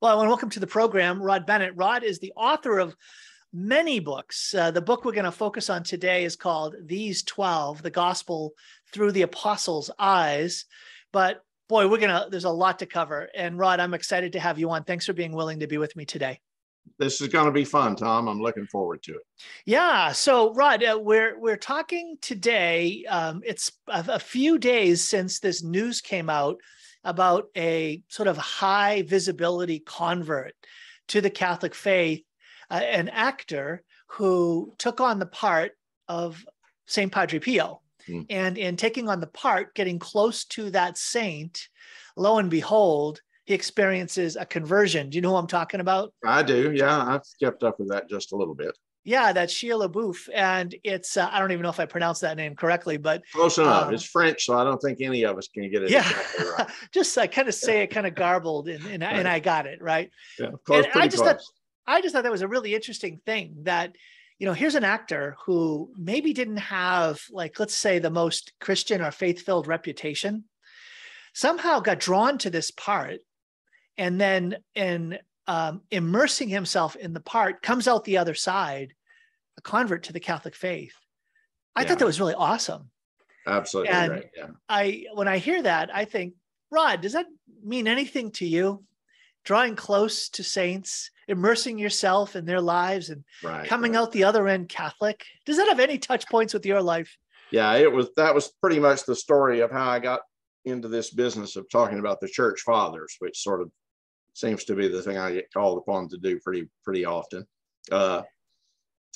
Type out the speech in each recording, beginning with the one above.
Well, I want to welcome to the program Rod Bennett. Rod is the author of many books. The book we're going to focus on today is called These 12, the Gospel Through the Apostles' Eyes. But boy, there's a lot to cover. And Rod, I'm excited to have you on. Thanks for being willing to be with me today. This is going to be fun, Tom. I'm looking forward to it. Yeah. So, Rod, we're talking today. It's a few days since this news came out about a sort of high visibility convert to the Catholic faith, an actor who took on the part of Saint Padre Pio. And in taking on the part, getting close to that saint, lo and behold, he experiences a conversion. Do you know who I'm talking about? I do. Yeah, I've kept up with that just a little bit. Yeah, that's Shia LaBeouf. And it's, I don't even know if I pronounced that name correctly, but close enough. It's French, so I don't think any of us can get it exactly right. Just I kind of say it kind of garbled and right. And I got it, right? Yeah, close, and I just thought that was a really interesting thing that, you know, here's an actor who maybe didn't have, like, let's say the most Christian or faith-filled reputation, somehow got drawn to this part, and then in immersing himself in the part, comes out the other side, a convert to the Catholic faith. I thought that was really awesome. Absolutely. And right. Yeah. When I hear that, I think, Rod, does that mean anything to you? Drawing close to saints, immersing yourself in their lives, and coming out the other end Catholic. Does that have any touch points with your life? Yeah, that was pretty much the story of how I got into this business of talking about the church fathers, which sort of seems to be the thing I get called upon to do pretty often.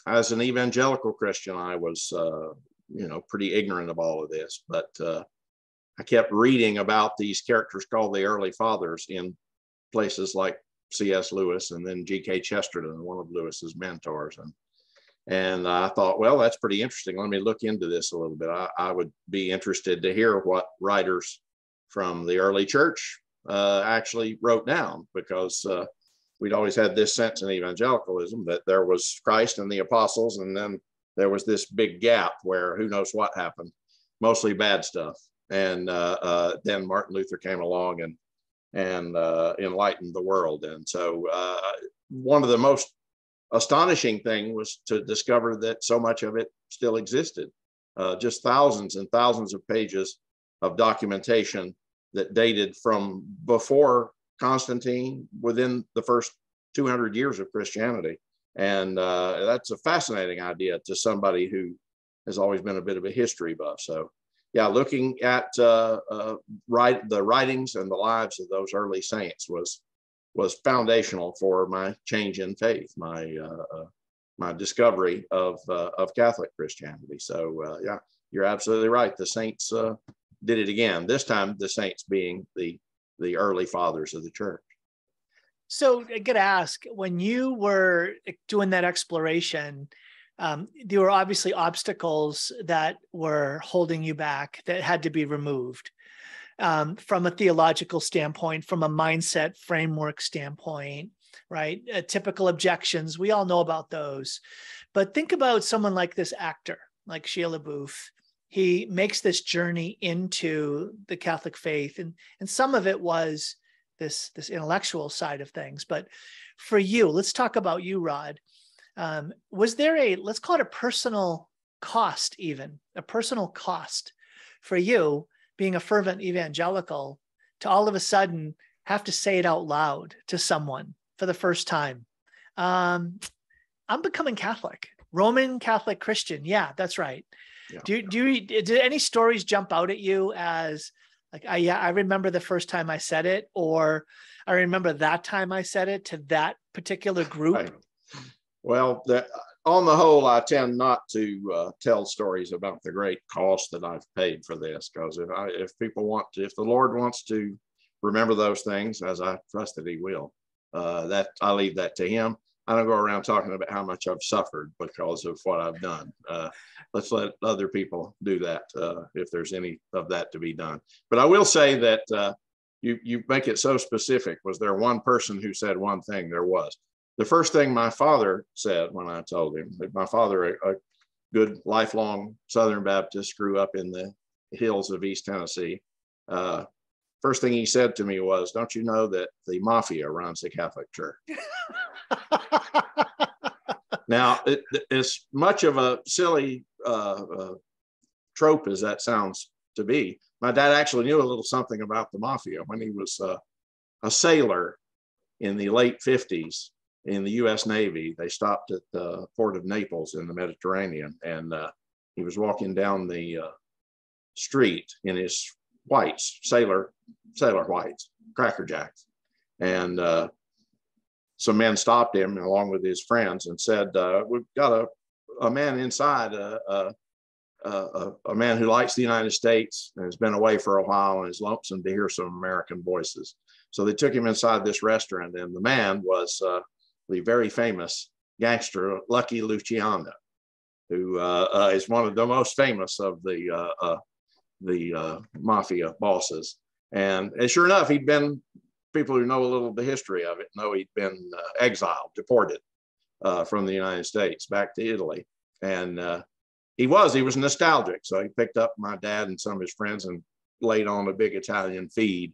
As an evangelical Christian, I was, pretty ignorant of all of this, but I kept reading about these characters called the early fathers in places like C.S. Lewis and then G.K. Chesterton, one of Lewis's mentors. And I thought, well, that's pretty interesting. Let me look into this a little bit. I would be interested to hear what writers from the early church actually wrote down, because we'd always had this sense in evangelicalism that there was Christ and the apostles, and then there was this big gap where who knows what happened, mostly bad stuff. And then Martin Luther came along and enlightened the world. And so one of the most astonishing thing was to discover that so much of it still existed, just thousands and thousands of pages of documentation that dated from before Constantine, within the first 200 years of Christianity. And that's a fascinating idea to somebody who has always been a bit of a history buff. So yeah, looking at the writings and the lives of those early saints was foundational for my change in faith, my discovery of Catholic Christianity. So yeah, you're absolutely right. The saints did it again. This time, the saints being the early fathers of the church. So I got to ask, when you were doing that exploration, there were obviously obstacles that were holding you back that had to be removed, from a theological standpoint, from a mindset framework standpoint, right? Typical objections, we all know about those. But think about someone like this actor, like Shia LaBeouf. He makes this journey into the Catholic faith, and some of it was this intellectual side of things. But for you, let's talk about you, Rod. Was there let's call it a personal cost, even a personal cost for you being a fervent evangelical to all of a sudden have to say it out loud to someone for the first time? I'm becoming Catholic, Roman Catholic Christian. Yeah, that's right. Yeah. Did any stories jump out at you as like, I remember the first time I said it, or I remember that time I said it to that particular group? Right. Well, on the whole, I tend not to tell stories about the great cost that I've paid for this, because if the Lord wants to remember those things, as I trust that He will, that I leave that to Him. I don't go around talking about how much I've suffered because of what I've done. Let's let other people do that if there's any of that to be done. But I will say that you make it so specific. Was there one person who said one thing? There was. The first thing my father said when I told him, my father, a good lifelong Southern Baptist, grew up in the hills of East Tennessee. first thing he said to me was, "Don't you know that the mafia runs the Catholic Church?" Now, as much of a silly trope as that sounds to be, my dad actually knew a little something about the mafia when he was a sailor in the late 50s in the U.S. Navy. They stopped at the port of Naples in the Mediterranean, and he was walking down the street in his whites, sailor whites, Cracker Jacks, and some men stopped him along with his friends and said, "We've got a man inside, a man who likes the United States and has been away for a while and is lonesome to hear some American voices." So they took him inside this restaurant, and the man was the very famous gangster Lucky Luciano, who is one of the most famous of the mafia bosses. And sure enough, he'd been, people who know a little of the history of it know he'd been exiled, deported from the United States back to Italy. And he was nostalgic. So he picked up my dad and some of his friends and laid on a big Italian feed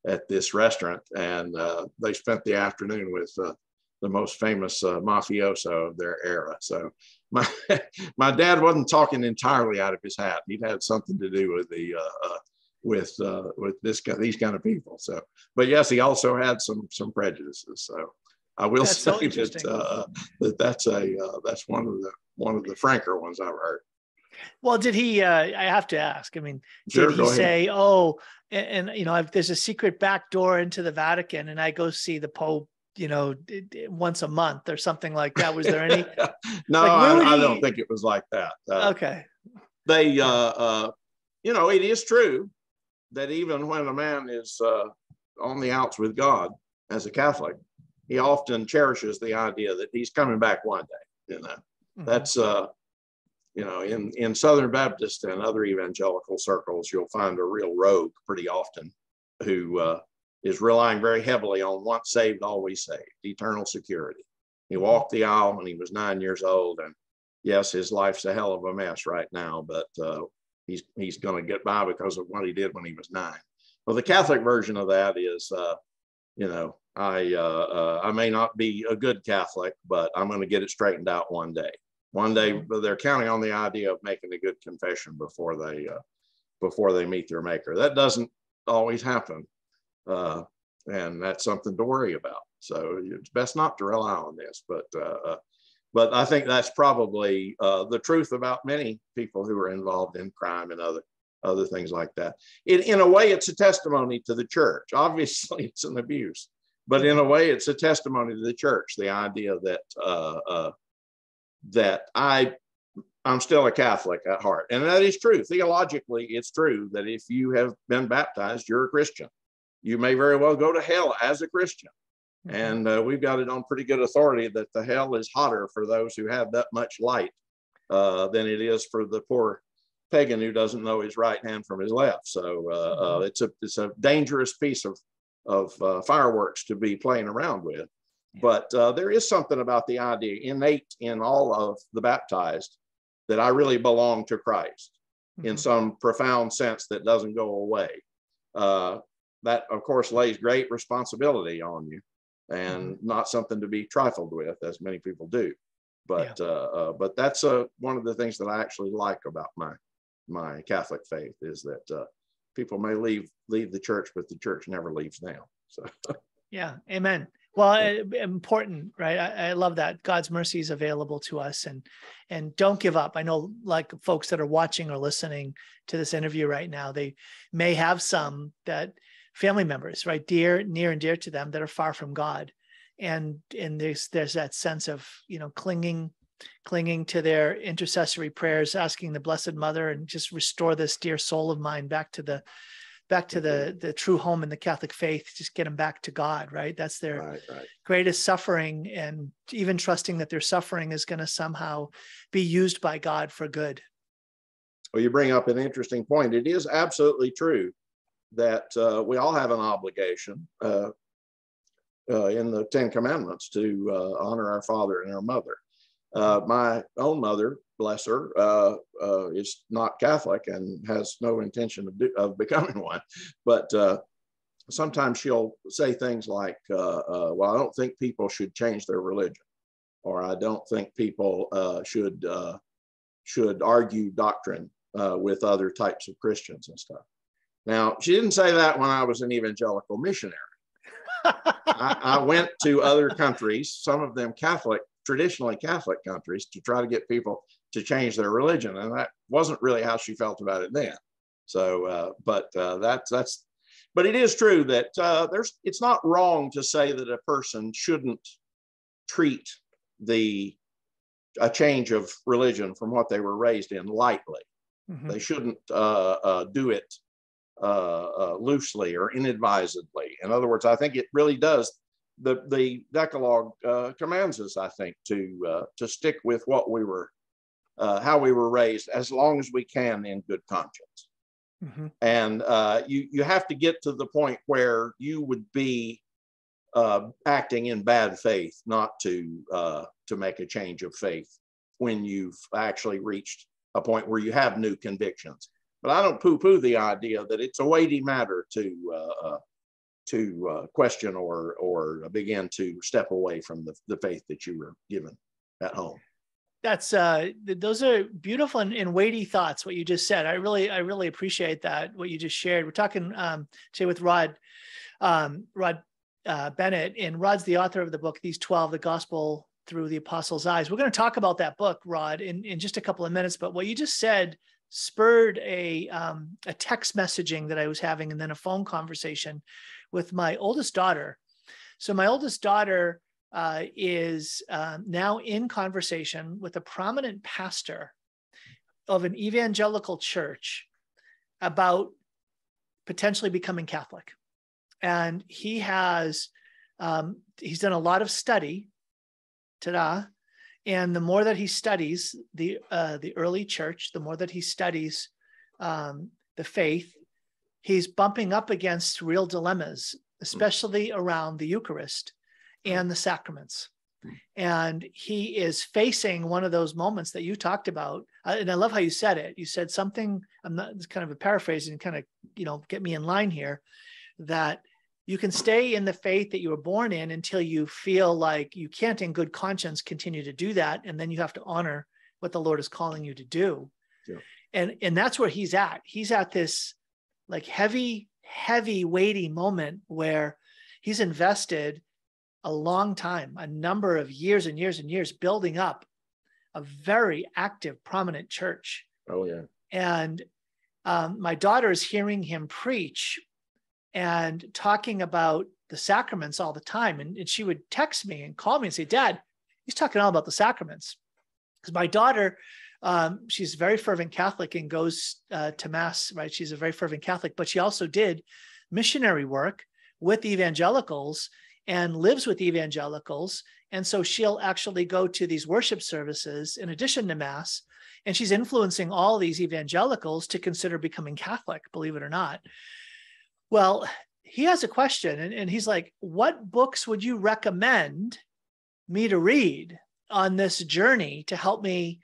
at this restaurant. And they spent the afternoon with the most famous mafioso of their era. So my dad wasn't talking entirely out of his hat. He'd had something to do with the with these kind of people. So, but yes, he also had some prejudices. So I will say that's one of the franker ones I've heard. Well, did he? I have to ask. I mean, sure, did he say, "Oh, and you know, if there's a secret back door into the Vatican, and I go see the Pope, you know, once a month or something like that"? Was there any? No, like, I don't think it was like that. Okay. They, you know, it is true that even when a man is on the outs with God as a Catholic, he often cherishes the idea that he's coming back one day. You know, that's you know, in Southern Baptist and other evangelical circles, you'll find a real rogue pretty often who is relying very heavily on once saved, always saved, eternal security. He walked the aisle when he was 9 years old, and yes, his life's a hell of a mess right now, but he's going to get by because of what he did when he was 9. Well, the Catholic version of that is, you know, I may not be a good Catholic, but I'm going to get it straightened out one day. One day, they're counting on the idea of making a good confession before they meet their Maker. That doesn't always happen, and that's something to worry about. So it's best not to rely on this. But I think that's probably the truth about many people who are involved in crime and other things like that. In a way, it's a testimony to the church. Obviously, it's an abuse, but in a way, it's a testimony to the church. The idea that I'm still a Catholic at heart. And that is true. Theologically, it's true that if you have been baptized, you're a Christian. You may very well go to hell as a Christian. And we've got it on pretty good authority that the hell is hotter for those who have that much light than it is for the poor pagan who doesn't know his right hand from his left. So it's a dangerous piece of fireworks to be playing around with. But there is something about the idea innate in all of the baptized that I really belong to Christ in some profound sense that doesn't go away. That, of course, lays great responsibility on you and not something to be trifled with, as many people do. But that's one of the things that I actually like about my Catholic faith is that people may leave the church, but the church never leaves them. So yeah, amen. Well, important, right? I love that God's mercy is available to us, and don't give up. I know, like folks that are watching or listening to this interview right now, they may have some that family members, right, near and dear to them that are far from God, and there's that sense of, you know, clinging to their intercessory prayers, asking the Blessed Mother and just restore this dear soul of mine back to the true home in the Catholic faith, just get them back to God, right? That's their greatest suffering, and even trusting that their suffering is going to somehow be used by God for good. Well, you bring up an interesting point. It is absolutely true that we all have an obligation in the Ten Commandments to honor our father and our mother. My own mother, bless her, is not Catholic and has no intention of becoming one. But sometimes she'll say things like, well, I don't think people should change their religion, or I don't think people should argue doctrine with other types of Christians and stuff. Now, she didn't say that when I was an evangelical missionary. I went to other countries, some of them Catholic, traditionally Catholic countries, to try to get people to change their religion. And that wasn't really how she felt about it then. So, but it is true that it's not wrong to say that a person shouldn't treat a change of religion from what they were raised in lightly. Mm-hmm. They shouldn't do it loosely or inadvisedly. In other words, I think it really does. The Decalogue commands us, I think, to stick with what we were, how we were raised, as long as we can in good conscience. Mm-hmm. And you have to get to the point where you would be acting in bad faith, not to make a change of faith when you've actually reached a point where you have new convictions. But I don't poo-poo the idea that it's a weighty matter to question or begin to step away from the faith that you were given at home. That's those are beautiful and weighty thoughts. What you just said, I really appreciate that. What you just shared. We're talking today with Rod Bennett, and Rod's the author of the book These 12: The Gospel Through the Apostles' Eyes. We're going to talk about that book, Rod, in just a couple of minutes. But what you just said spurred a text messaging that I was having, and then a phone conversation with my oldest daughter. So my oldest daughter is now in conversation with a prominent pastor of an evangelical church about potentially becoming Catholic. And he has, he's done a lot of study, and the more that he studies the early church, the more that he studies the faith, he's bumping up against real dilemmas, especially around the Eucharist and the sacraments. And he is facing one of those moments that you talked about. And I love how you said it. You said something, it's kind of a paraphrase and kind of, get me in line here, that you can stay in the faith that you were born in until you feel like you can't in good conscience continue to do that. And then you have to honor what the Lord is calling you to do. Yeah. And that's where he's at. He's at this like heavy, weighty moment where he's invested a long time, a number of years and years and years, building up a very active, prominent church. Oh, yeah. And my daughter is hearing him preach and talking about the sacraments all the time. And she would text me and call me and say, Dad, he's talking all about the sacraments. Because my daughter, she's a very fervent Catholic and goes to Mass, right? She's a very fervent Catholic, but she also did missionary work with evangelicals and lives with evangelicals. And so she'll actually go to these worship services in addition to Mass, and she's influencing all these evangelicals to consider becoming Catholic, believe it or not. Well, he has a question, and he's like, what books would you recommend me to read on this journey to help me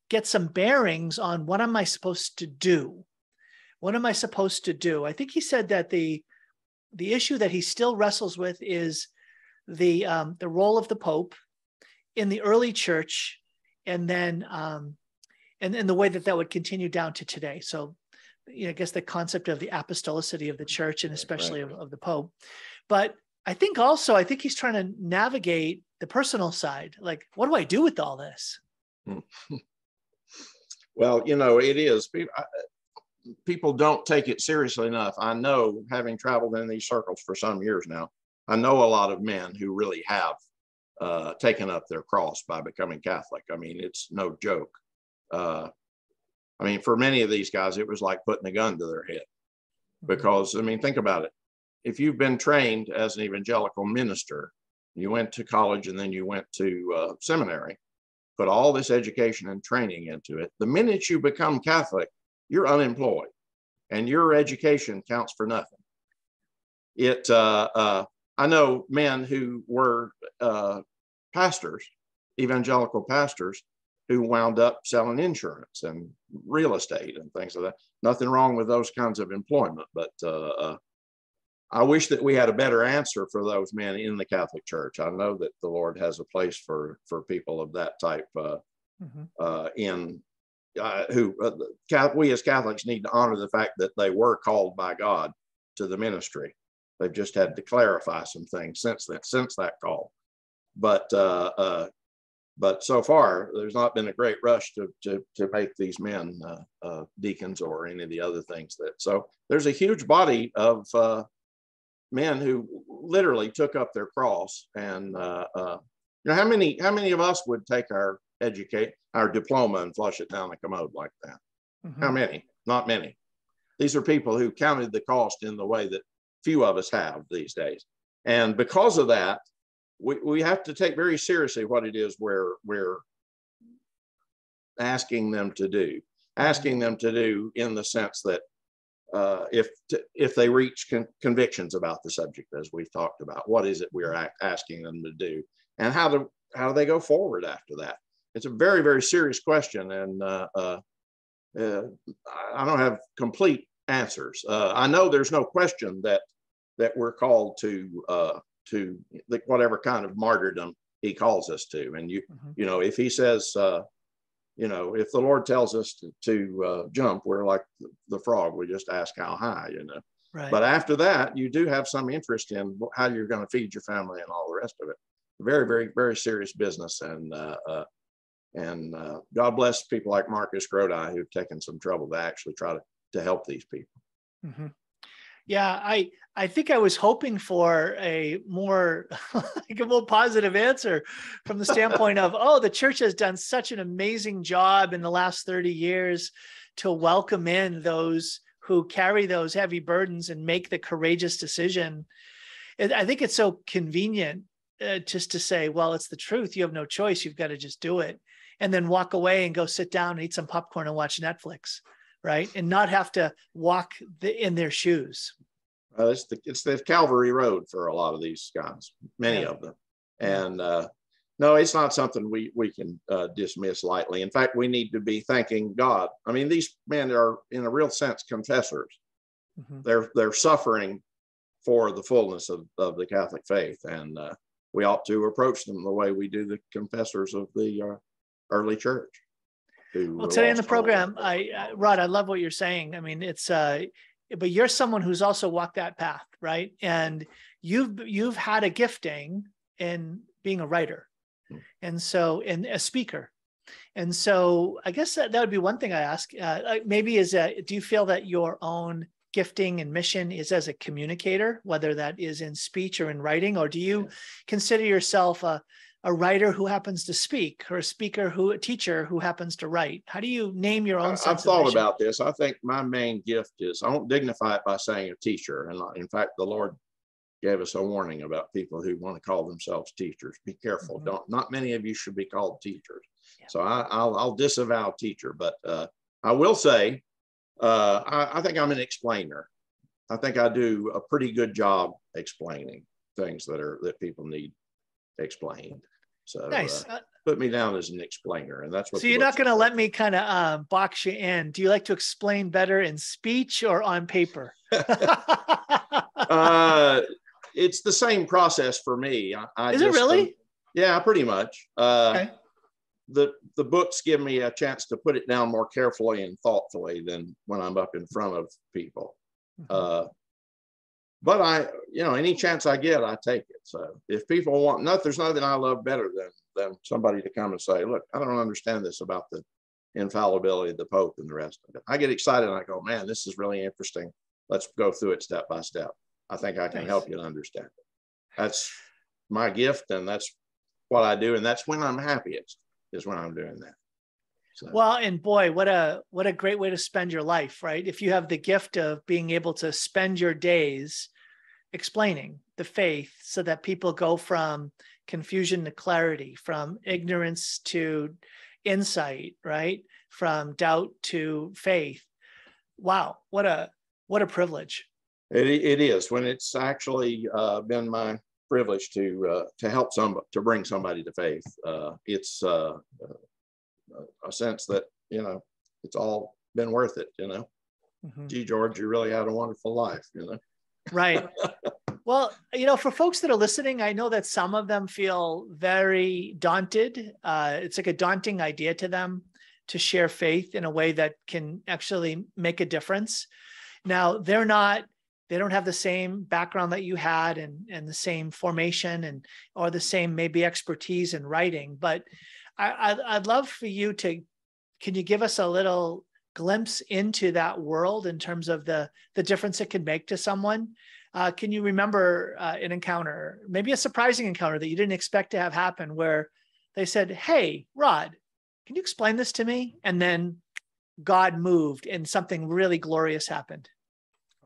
get some bearings on what am I supposed to do? What am I supposed to do? I think he said that the issue that he still wrestles with is the role of the Pope in the early church, and then and the way that would continue down to today. So, I guess the concept of the apostolicity of the church, and especially of the Pope. But I think he's trying to navigate the personal side. Like, what do I do with all this? Well, it is. People don't take it seriously enough. I know, having traveled in these circles for some years now, I know a lot of men who really have taken up their cross by becoming Catholic. I mean, it's no joke. For many of these guys, it was like putting a gun to their head. Because, think about it. If you've been trained as an evangelical minister, you went to college and then you went to seminary, put all this education and training into it. The minute you become Catholic, you're unemployed and your education counts for nothing. I know men who were pastors, evangelical pastors, who wound up selling insurance and real estate and things like that. Nothing wrong with those kinds of employment, but I wish that we had a better answer for those men in the Catholic Church. I know that the Lord has a place for people of that type we as Catholics need to honor the fact that they were called by God to the ministry. They've just had to clarify some things since that call. But so far, there's not been a great rush to make these men deacons or any of the other things so there's a huge body of men who literally took up their cross. And how many of us would take our diploma and flush it down the commode like that? Mm-hmm. How many? Not many. These are people who counted the cost in the way that few of us have these days. And because of that, we have to take very seriously what it is we're asking them to do. Asking them to do in the sense that if they reach convictions about the subject, as we've talked about, what is it we're asking them to do, and how do they go forward after that? It's a very, very serious question, and I don't have complete answers. I know there's no question that we're called to whatever kind of martyrdom he calls us to. And you know, if he says, if the Lord tells us to jump, we're like the frog. We just ask how high, Right. But after that, you do have some interest in how you're going to feed your family and all the rest of it. Very, very, very serious business. And God bless people like Marcus Grodi who've taken some trouble to actually try to help these people. Mm-hmm. Yeah, I think I was hoping for a more positive answer from the standpoint of, the church has done such an amazing job in the last 30 years to welcome in those who carry those heavy burdens and make the courageous decision. And I think it's so convenient just to say, well, it's the truth. You have no choice. You've got to just do it. And then walk away and go sit down and eat some popcorn and watch Netflix. Right. And not have to walk in their shoes. It's the Calvary Road for a lot of these guys, many of them. And no, it's not something we can dismiss lightly. In fact, we need to be thanking God. I mean, these men are, in a real sense, confessors. Mm-hmm. They're suffering for the fullness of the Catholic faith. And we ought to approach them the way we do the confessors of the early church. Well, today in the program, Rod, I love what you're saying. I mean, it's, but you're someone who's also walked that path, right? And you've had a gifting in being a writer, and a speaker. And so I guess that would be one thing I ask. Maybe do you feel that your own gifting and mission is as a communicator, whether that is in speech or in writing, or do you consider yourself a writer who happens to speak, or a teacher who happens to write? How do you name your own sense I've thought of mission? about this. I think my main gift is, I won't dignify it by saying a teacher. And in fact, the Lord gave us a warning about people who want to call themselves teachers. Be careful. Mm-hmm. Not many of you should be called teachers. Yeah. So I'll disavow teacher, but I will say, I think I'm an explainer. I think I do a pretty good job explaining things that people need explained. So nice. Put me down as an explainer, and that's what. So you're not going to let me kind of box you in. Do you like to explain better in speech or on paper? It's the same process for me. Is it really? Yeah, pretty much. Okay. The books give me a chance to put it down more carefully and thoughtfully than when I'm up in front of people. Mm-hmm. But any chance I get, I take it. So if people want, there's nothing I love better than somebody to come and say, look, I don't understand this about the infallibility of the Pope and the rest of it. I get excited and I go, man, this is really interesting. Let's go through it step by step. I think I can help you to understand it. That's my gift, and that's what I do. And that's when I'm happiest, is when I'm doing that. So. Well, and boy, what a great way to spend your life, right? If you have the gift of being able to spend your days explaining the faith so that people go from confusion to clarity, from ignorance to insight, right? From doubt to faith. Wow, what a privilege. It is, when it's actually been my privilege to help to bring somebody to faith. It's a sense that, it's all been worth it, Mm-hmm. Gee, George, you really had a wonderful life, Right. Well, for folks that are listening, I know that some of them feel very daunted. It's like a daunting idea to them to share faith in a way that can actually make a difference. Now, they don't have the same background that you had and the same formation or the same maybe expertise in writing. But I'd love for you can you give us a little glimpse into that world in terms of the difference it can make to someone? Can you remember an encounter, maybe a surprising encounter that you didn't expect to have happen, where they said, "Hey, Rod, can you explain this to me?" And then God moved and something really glorious happened.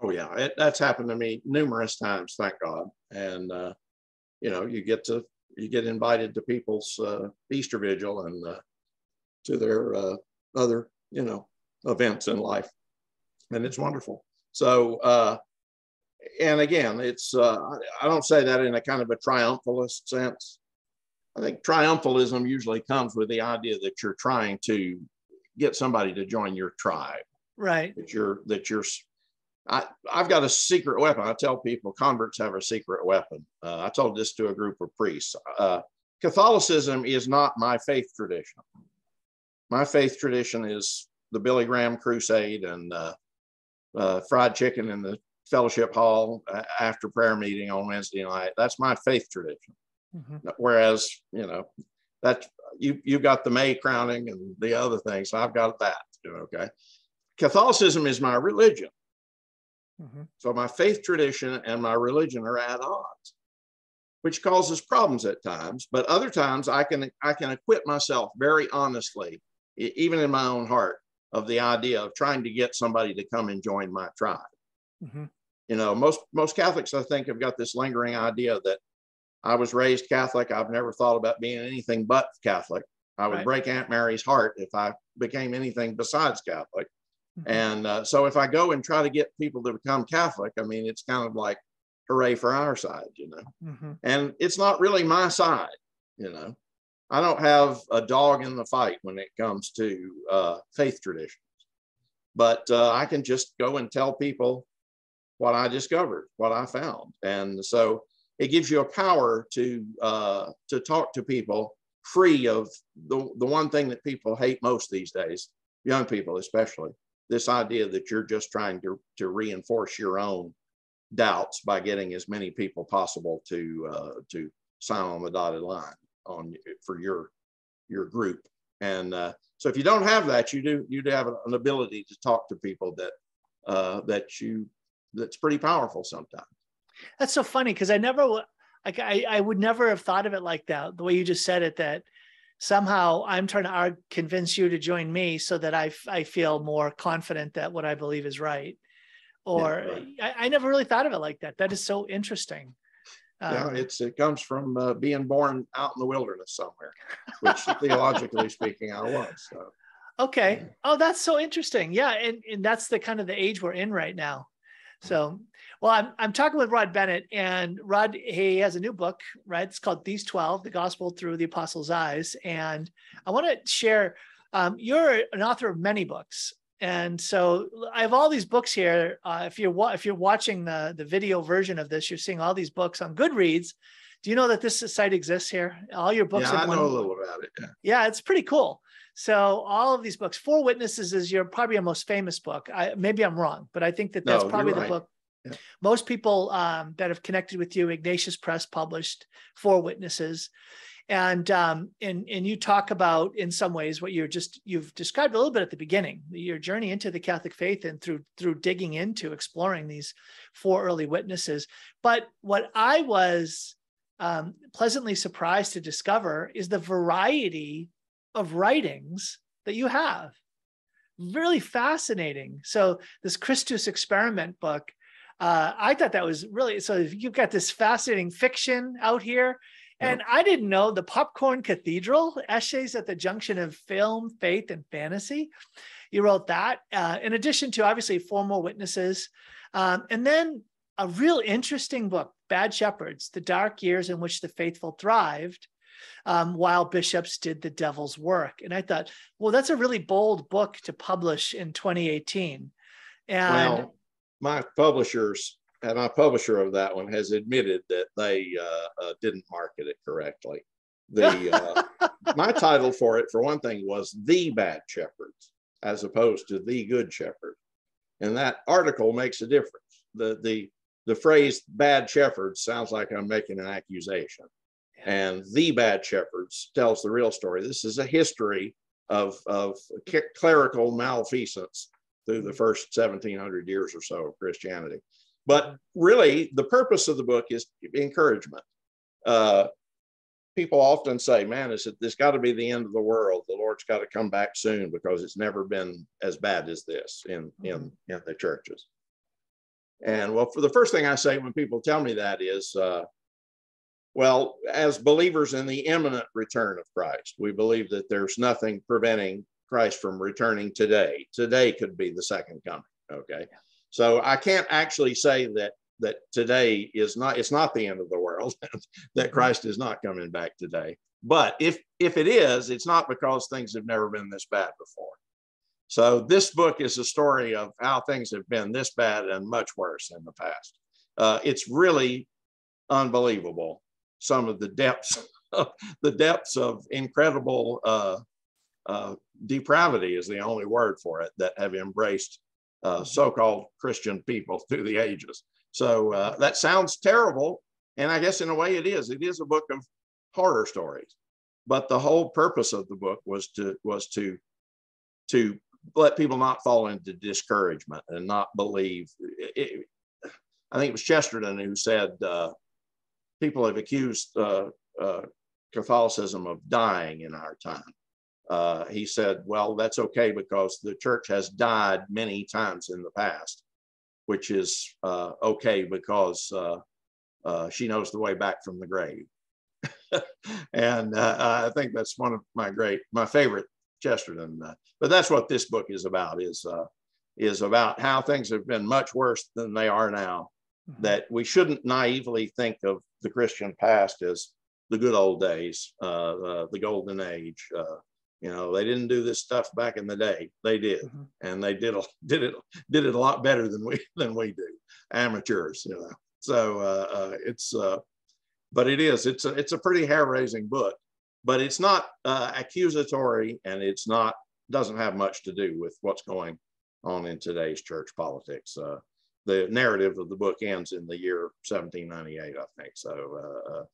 Oh yeah, that's happened to me numerous times, thank God. And you get invited to people's Easter vigil and to their other events in life, and it's wonderful. So and again, it's I don't say that in a kind of a triumphalist sense. I think triumphalism usually comes with the idea that you're trying to get somebody to join your tribe. Right. I've got a secret weapon. I tell people converts have a secret weapon. I told this to a group of priests. Catholicism is not my faith tradition. My faith tradition is the Billy Graham crusade and fried chicken in the fellowship hall after prayer meeting on Wednesday night. That's my faith tradition. Mm-hmm. Whereas, that you got the May crowning and the other things. So I've got that. Okay. Catholicism is my religion. Mm-hmm. So my faith tradition and my religion are at odds, which causes problems at times. But other times I can acquit myself very honestly, even in my own heart, of the idea of trying to get somebody to come and join my tribe. Mm-hmm. Most Catholics, I think, have got this lingering idea that I was raised Catholic. I've never thought about being anything but Catholic. I would break Aunt Mary's heart if I became anything besides Catholic. Mm-hmm. And so if I go and try to get people to become Catholic, I mean, it's kind of like, hooray for our side, Mm-hmm. And it's not really my side, I don't have a dog in the fight when it comes to faith traditions, but I can just go and tell people what I discovered, what I found. And so it gives you a power to talk to people free of the one thing that people hate most these days, young people especially, this idea that you're just trying to reinforce your own doubts by getting as many people possible to sign on the dotted line for your group. And so if you don't have that, you have an ability to talk to people that's pretty powerful sometimes. That's so funny, because I would never have thought of it like that, the way you just said it, that somehow I'm trying to convince you to join me so that I feel more confident that what I believe is right. Or yeah, right. I never really thought of it like that. That is so interesting. Yeah, it comes from being born out in the wilderness somewhere, which theologically speaking, I was. So. Okay. Oh, that's so interesting. Yeah, and that's the kind of the age we're in right now. So, well, I'm talking with Rod Bennett, and Rod, he has a new book, right? It's called These 12, The Gospel Through the Apostles' Eyes. And I want to share, you're an author of many books. And so I have all these books here. If you're watching the video version of this, you're seeing all these books on Goodreads. Do you know that this site exists here? All your books. Yeah, I know a little about it. Yeah, it's pretty cool. So all of these books, Four Witnesses is probably your most famous book. Maybe I'm wrong, but I think that's probably the book. Yeah. Most people that have connected with you, Ignatius Press published Four Witnesses. And you talk about, in some ways, what you've described a little bit at the beginning, your journey into the Catholic faith and through digging into exploring these four early witnesses. But what I was pleasantly surprised to discover is the variety of writings that you have. Really fascinating. So this Christus Experiment book, I thought that was really, so you've got this fascinating fiction out here. And I didn't know the Popcorn Cathedral, Essays at the Junction of Film, Faith, and Fantasy. You wrote that, in addition to obviously Four More Witnesses. And then a real interesting book, Bad Shepherds, The Dark Years in Which the Faithful Thrived, while Bishops Did the Devil's Work. And I thought, well, that's a really bold book to publish in 2018. And well, my publishers my publisher of that one has admitted that they didn't market it correctly. My title for it, for one thing, was The Bad Shepherds, as opposed to The Good Shepherd. And that article makes a difference. The phrase bad shepherds sounds like I'm making an accusation. And The Bad Shepherds tells the real story. This is a history of clerical malfeasance through the first 1700 years or so of Christianity. But really, the purpose of the book is encouragement. People often say, man, this got to be the end of the world. The Lord's got to come back soon because it's never been as bad as this in the churches. And well, for the first thing I say when people tell me that is, well, as believers in the imminent return of Christ, we believe that there's nothing preventing Christ from returning today. Today could be the second coming. Okay. So I can't actually say that today it's not the end of the world, that Christ is not coming back today. But if it is, it's not because things have never been this bad before. So this book is a story of how things have been this bad and much worse in the past. It's really unbelievable. Some of the depths of incredible depravity is the only word for it that have embraced so-called Christian people through the ages. So that sounds terrible. And I guess in a way it is. It is a book of horror stories. But the whole purpose of the book was to let people not fall into discouragement and not believe. I think it was Chesterton who said, people have accused Catholicism of dying in our time. He said, well, that's okay because the church has died many times in the past, which is okay because she knows the way back from the grave. And I think that's one of my favorite Chesterton. But that's what this book is about, is about how things have been much worse than they are now, that we shouldn't naively think of the Christian past as the good old days, the golden age. They didn't do this stuff back in the day. They did, and they did it a lot better than we do, amateurs. So but it's a pretty hair-raising book, but it's not accusatory, and doesn't have much to do with what's going on in today's church politics. The narrative of the book ends in the year 1798, I think. So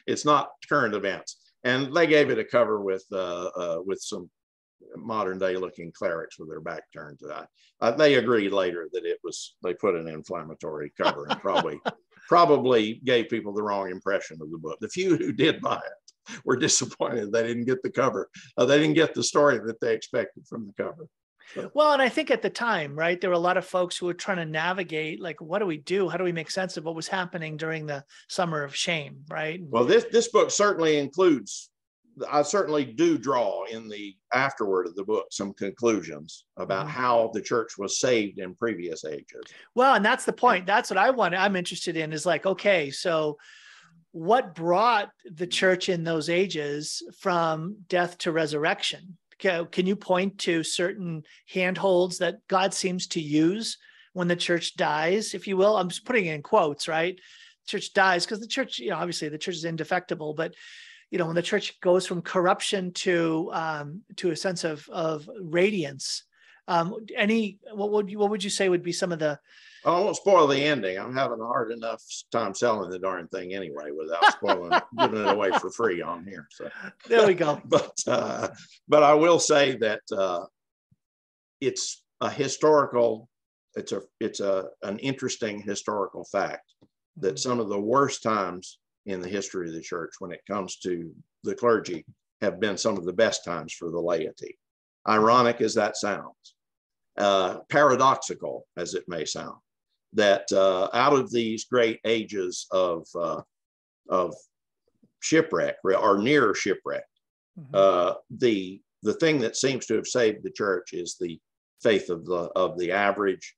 it's not current events. And they gave it a cover with some modern day looking clerics with their back turned to that. They agreed later that they put an inflammatory cover and probably gave people the wrong impression of the book. The few who did buy it were disappointed they didn't get the cover. They didn't get the story that they expected from the cover. Well, and I think at the time, right, there were a lot of folks who were trying to navigate, like, what do we do? How do we make sense of what was happening during the summer of shame, right? Well, this book certainly includes, I certainly do draw in the afterword of the book some conclusions about how the church was saved in previous ages. Well, and that's the point. That's what I'm interested in, is like, okay, so what brought the church in those ages from death to resurrection? Can you point to certain handholds that God seems to use when the church dies, if you will? I'm just putting it in quotes, right? Church dies because the church, obviously the church is indefectible, but when the church goes from corruption to a sense of radiance, what would you say would be some of the? I won't spoil the ending. I'm having a hard enough time selling the darn thing anyway without spoiling, giving it away for free on here. So there we go. But I will say that it's a historical. It's an interesting historical fact that some of the worst times in the history of the church, when it comes to the clergy, have been some of the best times for the laity. Ironic as that sounds, paradoxical as it may sound, that out of these great ages of shipwreck or near shipwreck, the thing that seems to have saved the church is the faith of the average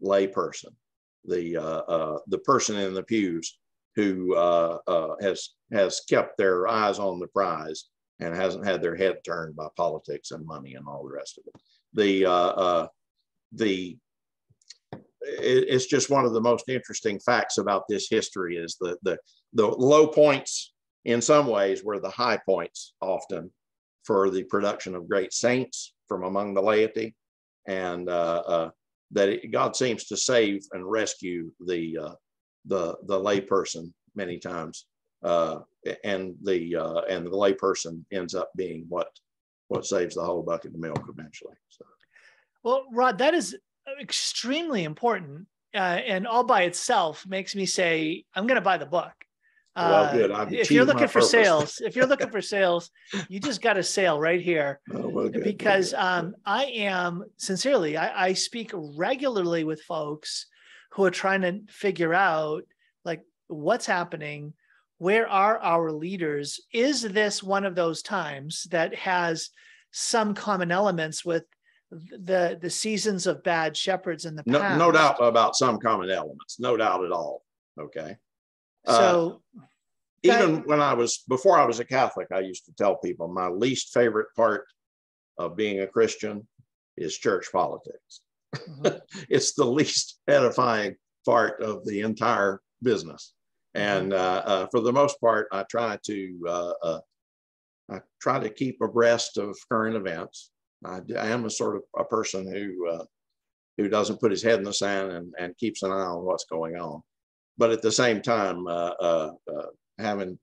lay person, the person in the pews who has kept their eyes on the prize and hasn't had their head turned by politics and money and all the rest of it. it's just one of the most interesting facts about this history is the low points in some ways were the high points often for the production of great saints from among the laity, and God seems to save and rescue the layperson many times, and the layperson ends up being what saves the whole bucket of milk eventually. So. Well, Rod, that is extremely important, and all by itself makes me say, I'm going to buy the book. Well, good. If you're looking for sales, you just got a sale right here. Oh, well, good, because I am sincerely, I speak regularly with folks who are trying to figure out like what's happening. Where are our leaders? Is this one of those times that has some common elements with the seasons of bad shepherds in the past? No doubt about some common elements. No doubt at all. Okay. So even before I was a Catholic, I used to tell people my least favorite part of being a Christian is church politics. Mm-hmm. It's the least edifying part of the entire business. And for the most part, I try to keep abreast of current events. I am a sort of a person who doesn't put his head in the sand and keeps an eye on what's going on. But at the same time, having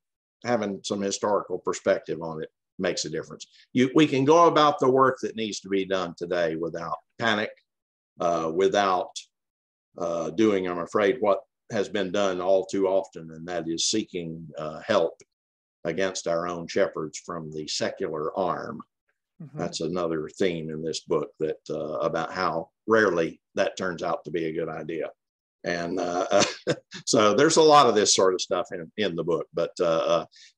some historical perspective on it makes a difference. We can go about the work that needs to be done today without panic, without doing, I'm afraid, what has been done all too often, and that is seeking help against our own shepherds from the secular arm. Mm-hmm. That's another theme in this book that about how rarely that turns out to be a good idea. And so there's a lot of this sort of stuff in the book. But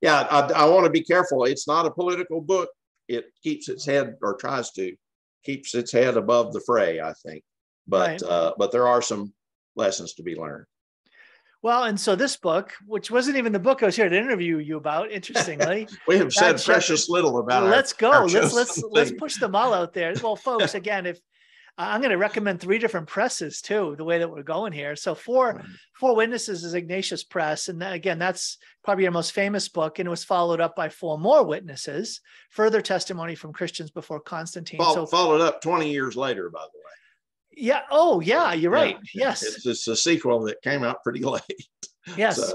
yeah, I want to be careful. It's not a political book. It keeps its head, or tries to keeps its head above the fray, I think. But right. But there are some lessons to be learned. Well, and so this book, which wasn't even the book I was here to interview you about, interestingly. We have said precious little about it. Let's go. Let's push them all out there. Well, folks, again, if I'm going to recommend 3 different presses too, the way that we're going here. So Four Witnesses is Ignatius Press. And again, that's probably your most famous book. And it was followed up by 4 More Witnesses, Further Testimony from Christians Before Constantine. Followed up 20 years later, by the way. Yeah. Oh, yeah. You're right. Yeah. Yes. It's a sequel that came out pretty late. Yes.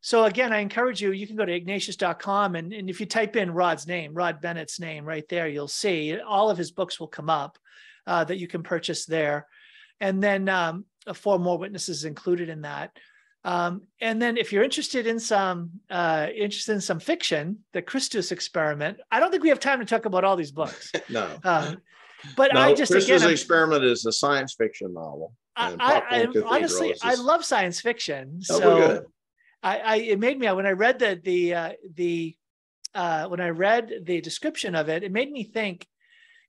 So again, I encourage you, you can go to ignatius.com and if you type in Rod's name, Rod Bennett's name right there, you'll see all of his books will come up that you can purchase there. And then 4 More Witnesses included in that. And then if you're interested in some fiction, the Christus Experiment, I don't think we have time to talk about all these books. No. But no, Christus Experiment is a science fiction novel. Honestly, I love science fiction. So it made me, when I read the description of it, it made me think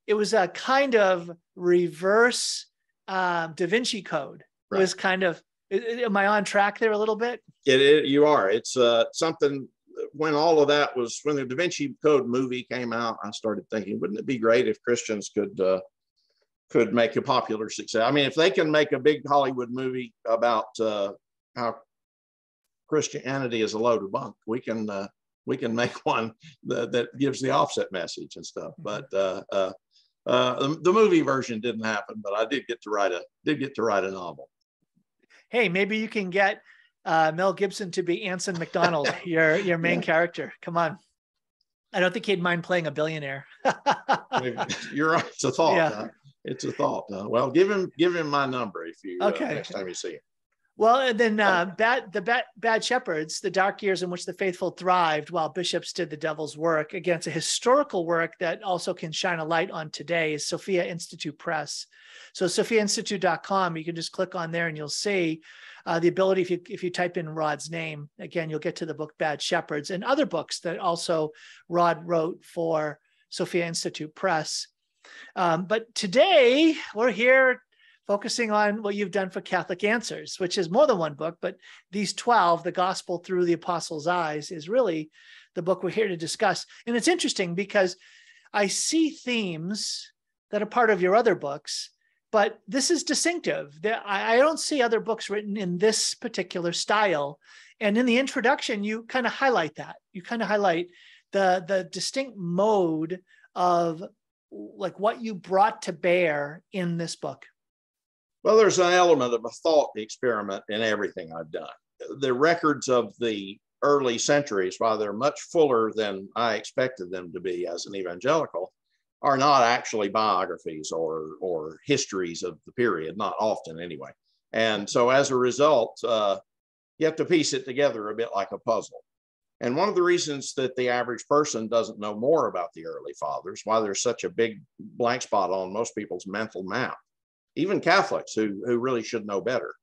it was a kind of reverse Da Vinci Code. Right. It was kind of, am I on track there a little bit? You are. It's something. When all of that was, when the Da Vinci Code movie came out, I started thinking, wouldn't it be great if Christians could make a popular success? I mean, if they can make a big Hollywood movie about how Christianity is a load of bunk, we can make one that gives the opposite message and stuff. But the movie version didn't happen, but I did get to write a novel. Hey, maybe you can get Mel Gibson to be Anson McDonald, your main character. Come on. I don't think he'd mind playing a billionaire. You're right. It's a thought. Yeah. It's a thought. Well, give him my number if you next time you see him. Well, and then Bad Shepherds, the dark years in which the faithful thrived while bishops did the devil's work. Again, it's a historical work that also can shine a light on today, is Sophia Institute Press. So sophiainstitute.com, you can just click on there and you'll see the ability, if you type in Rod's name, again, you'll get to the book Bad Shepherds and other books that also Rod wrote for Sophia Institute Press. But today we're here focusing on what you've done for Catholic Answers, which is more than one book, but these 12, The Gospel Through the Apostles' Eyes, is really the book we're here to discuss. And it's interesting because I see themes that are part of your other books but this is distinctive. I don't see other books written in this particular style. And in the introduction, you kind of highlight that. You kind of highlight the distinct mode of like what you brought to bear in this book. Well, there's an element of a thought experiment in everything I've done. The records of the early centuries, while they're much fuller than I expected them to be as an evangelical, are not actually biographies or histories of the period, not often anyway. And so as a result, you have to piece it together a bit like a puzzle. And one of the reasons that the average person doesn't know more about the early fathers, why there's such a big blank spot on most people's mental map, even Catholics who really should know better.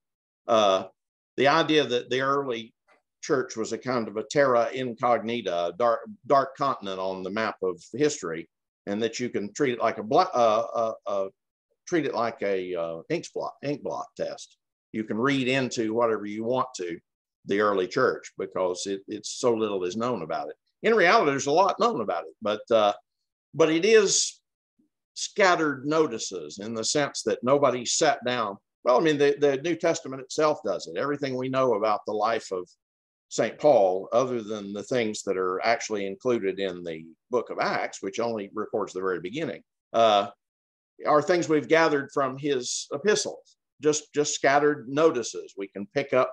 The idea that the early church was a kind of a terra incognita, dark continent on the map of history, and that you can treat it like ink blot test. You can read into whatever you want to the early church because it's so little is known about it. In reality, there's a lot known about it, but it is scattered notices in the sense that nobody sat down. Well, I mean, the New Testament itself does it. Everything we know about the life of St. Paul, other than the things that are actually included in the book of Acts, which only records the very beginning, are things we've gathered from his epistles, just scattered notices. We can pick up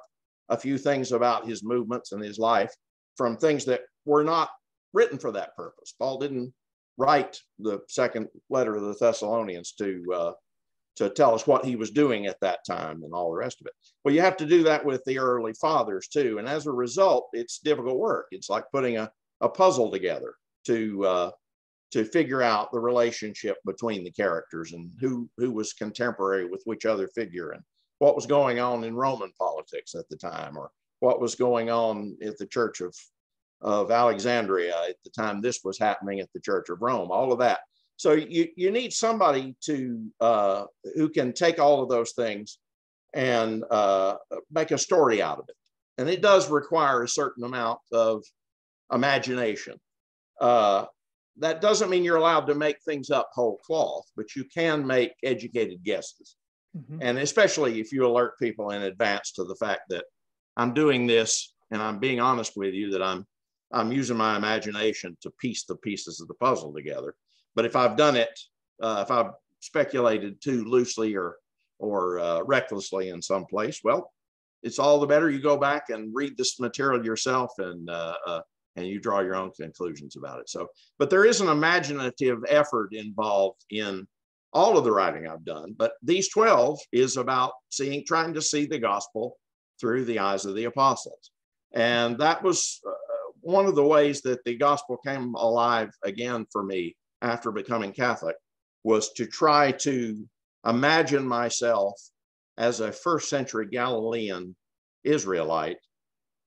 a few things about his movements and his life from things that were not written for that purpose. Paul didn't write the second letter of the Thessalonians to tell us what he was doing at that time and all the rest of it. Well, you have to do that with the early fathers too. And as a result, it's difficult work. It's like putting a puzzle together to figure out the relationship between the characters and who was contemporary with which other figure and what was going on in Roman politics at the time, or what was going on at the Church of Alexandria at the time this was happening at the Church of Rome, all of that. So you need somebody who can take all of those things and make a story out of it. And it does require a certain amount of imagination. That doesn't mean you're allowed to make things up whole cloth, but you can make educated guesses. Mm-hmm. And especially if you alert people in advance to the fact that I'm doing this and I'm being honest with you that I'm using my imagination to piece the pieces of the puzzle together. But if I've done it, if I've speculated too loosely or recklessly in some place, well, it's all the better. You go back and read this material yourself and you draw your own conclusions about it. So, but there is an imaginative effort involved in all of the writing I've done. But these 12 is about trying to see the gospel through the eyes of the apostles. And that was one of the ways that the gospel came alive again for me after becoming Catholic, was to try to imagine myself as a first century Galilean Israelite,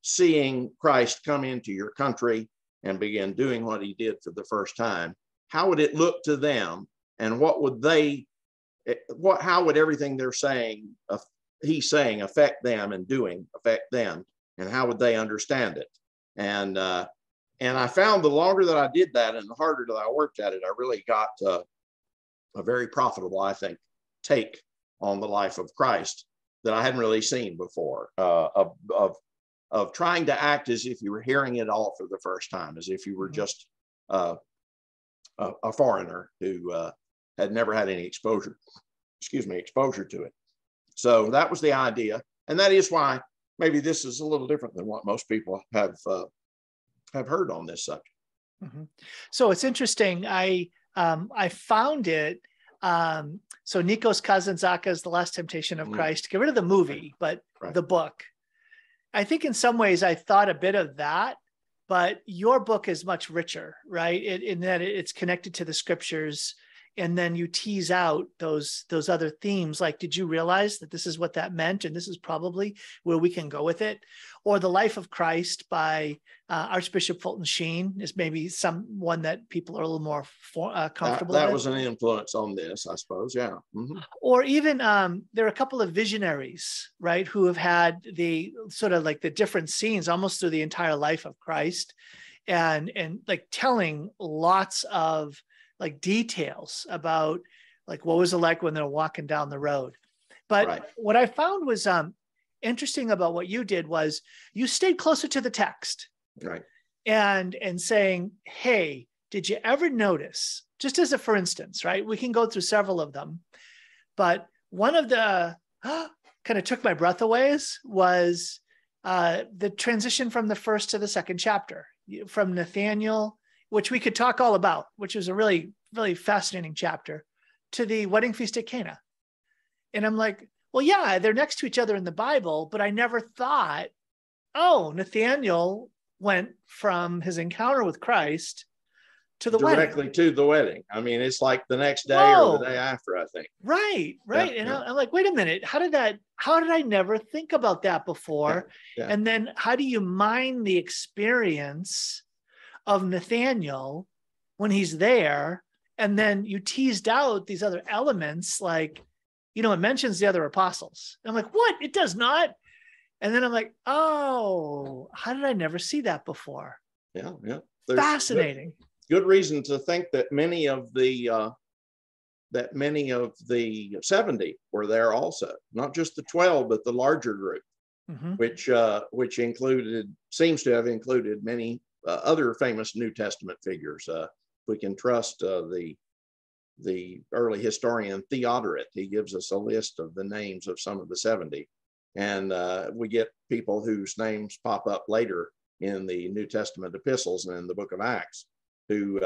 seeing Christ come into your country and begin doing what he did for the first time. How would it look to them? And how would everything they're saying, he's saying, affect them and doing affect them? And how would they understand it? And I found the longer that I did that and the harder that I worked at it, I really got a very profitable, I think, take on the life of Christ that I hadn't really seen before, of trying to act as if you were hearing it all for the first time, as if you were just a foreigner who had never had any exposure to it. So that was the idea. And that is why maybe this is a little different than what most people have heard on this subject. Mm-hmm. So it's interesting. I found it. So Nico's cousin Zaka's The Last Temptation of Christ. Get rid of the movie, but the book. I think in some ways I thought a bit of that, but your book is much richer, right? In that it's connected to the scriptures, and then you tease out those other themes. Like, did you realize that this is what that meant, and this is probably where we can go with it? Or The Life of Christ by Archbishop Fulton Sheen is maybe one that people are a little more comfortable with. That was an influence on this, I suppose. Yeah. Mm-hmm. Or even there are a couple of visionaries, right, who have had the sort of like the different scenes almost through the entire life of Christ, and like telling lots of like details about Like, what was it like when they're walking down the road? But Right. what I found was interesting about what you did was you stayed closer to the text. Right. And saying, hey, did you ever notice, just as a for instance, right? We can go through several of them, but one of the kind of took my breath away was the transition from the first to the second chapter, from Nathaniel, which we could talk all about, which was a really, really fascinating chapter, to the wedding feast at Cana. And I'm like, well, yeah, they're next to each other in the Bible, but I never thought, oh, Nathaniel went from his encounter with Christ to the directly wedding. to the wedding. I mean, it's like the next day Whoa. or the day after, I think. Right. Yeah, And yeah. I'm like, wait a minute, how did I never think about that before? Yeah. And then how do you mine the experience of Nathaniel when he's there? And then you teased out these other elements, like, it mentions the other apostles. I'm like, what? It does not. And then I'm like, oh, how did I never see that before? Yeah. There's fascinating. Good reason to think that many of the 70 were there also, not just the 12, but the larger group, which seems to have included many other famous New Testament figures. We can trust the early historian Theodoret. He gives us a list of the names of some of the 70. And we get people whose names pop up later in the New Testament epistles and in the book of Acts, who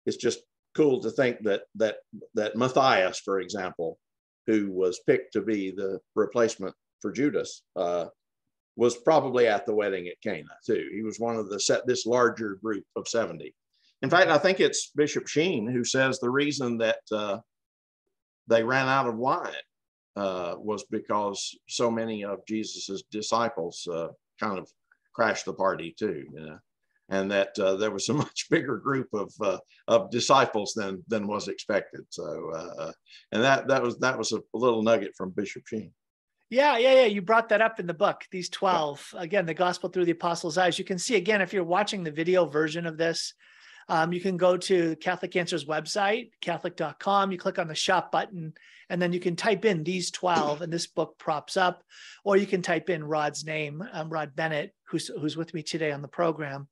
it's just cool to think that Matthias, for example, who was picked to be the replacement for Judas, was probably at the wedding at Cana too. He was one of this larger group of 70. In fact, I think it's Bishop Sheen who says the reason that they ran out of wine was because so many of Jesus's disciples kind of crashed the party too, and that there was a much bigger group of disciples than was expected. So, and that was a little nugget from Bishop Sheen. Yeah. You brought that up in the book, these 12, again, the gospel through the apostles' eyes. You can see, again, if you're watching the video version of this, you can go to Catholic Answers website, Catholic.com. You click on the shop button, and then you can type in these 12, and this book props up. Or you can type in Rod's name, Rod Bennett, who's with me today on the program.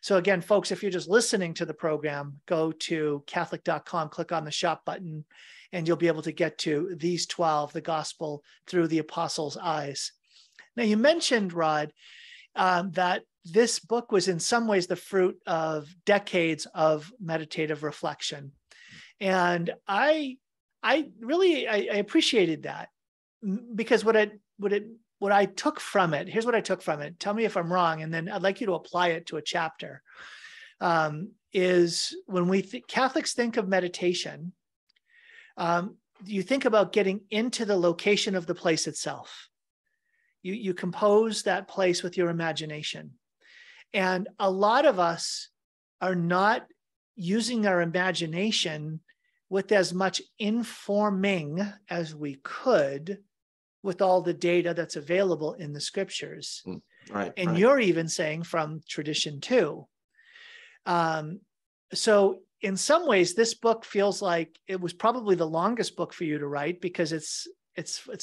So again, folks, if you're just listening to the program, go to Catholic.com, click on the shop button, and you'll be able to get to these 12, the gospel through the apostles' eyes. Now, you mentioned, Rod, that this book was in some ways the fruit of decades of meditative reflection. And I really appreciated that, because what I took from it, here's what I took from it. Tell me if I'm wrong, and then I'd like you to apply it to a chapter, is when Catholics think of meditation, you think about getting into the location of the place itself. You compose that place with your imagination. And a lot of us are not using our imagination with as much informing as we could with all the data that's available in the scriptures. Right. And right. You're even saying from tradition too. So in some ways, this book feels like it was probably the longest book for you to write, because it's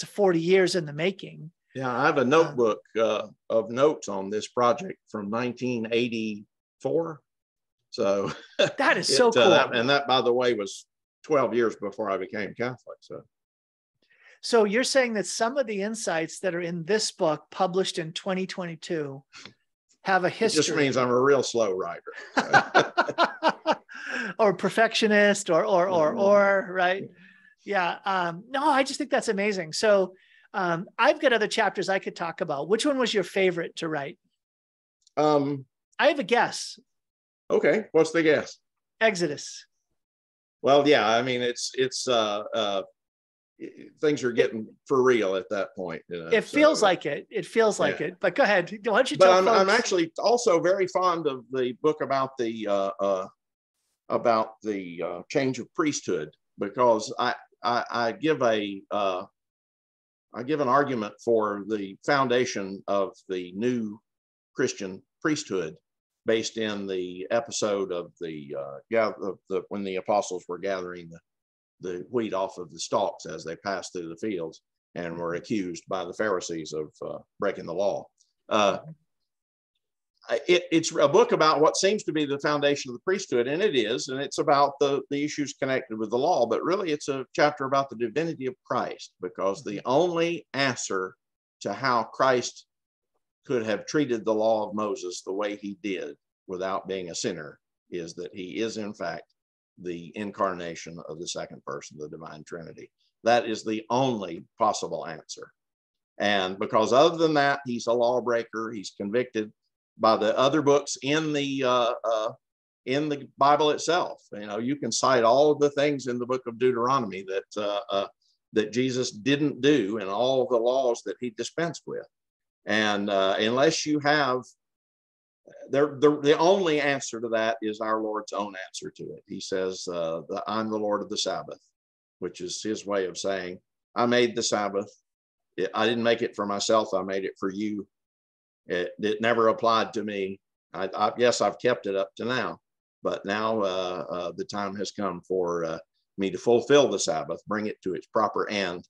40 years in the making. Yeah, I have a notebook of notes on this project from 1984. So that is so cool. That, by the way, was 12 years before I became Catholic. So you're saying that some of the insights that are in this book, published in 2022, have a history. It just means I'm a real slow writer. Or perfectionist, or right? Yeah. No, I just think that's amazing. So I've got other chapters I could talk about. Which one was your favorite to write? I have a guess. Okay. What's the guess? Exodus. Well, yeah, I mean, it's things are getting for real at that point. It feels like it. It feels like it. But go ahead. Why don't you tell folks? I'm actually also very fond of the book about the change of priesthood, because I give an argument for the foundation of the new Christian priesthood based in the episode of when the apostles were gathering the wheat off of the stalks as they passed through the fields, and were accused by the Pharisees of breaking the law. It's a book about what seems to be the foundation of the priesthood, and it is, and it's about the issues connected with the law, but really it's a chapter about the divinity of Christ, because the only answer to how Christ could have treated the law of Moses the way he did without being a sinner is that he is in fact the incarnation of the second person of the divine Trinity. That is the only possible answer. And because other than that, he's a lawbreaker. He's convicted by the other books in the Bible itself. You know, you can cite all of the things in the book of Deuteronomy that Jesus didn't do, and all of the laws that he dispensed with. And unless you have, the only answer to that is our Lord's own answer to it. He says, I'm the Lord of the Sabbath, which is his way of saying, I made the Sabbath. I didn't make it for myself. I made it for you. It never applied to me. Yes, I've kept it up to now, but now the time has come for me to fulfill the Sabbath, bring it to its proper end,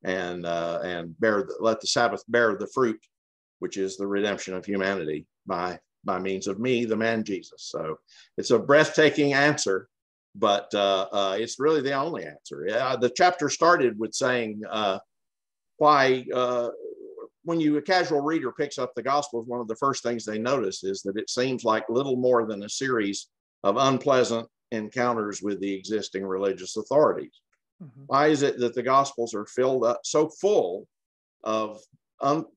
and let the Sabbath bear the fruit, which is the redemption of humanity by means of me, the man Jesus. So it's a breathtaking answer, but it's really the only answer. The chapter started with saying why. When a casual reader picks up the Gospels, one of the first things they notice is that it seems like little more than a series of unpleasant encounters with the existing religious authorities. Mm-hmm. Why is it that the Gospels are filled up so full of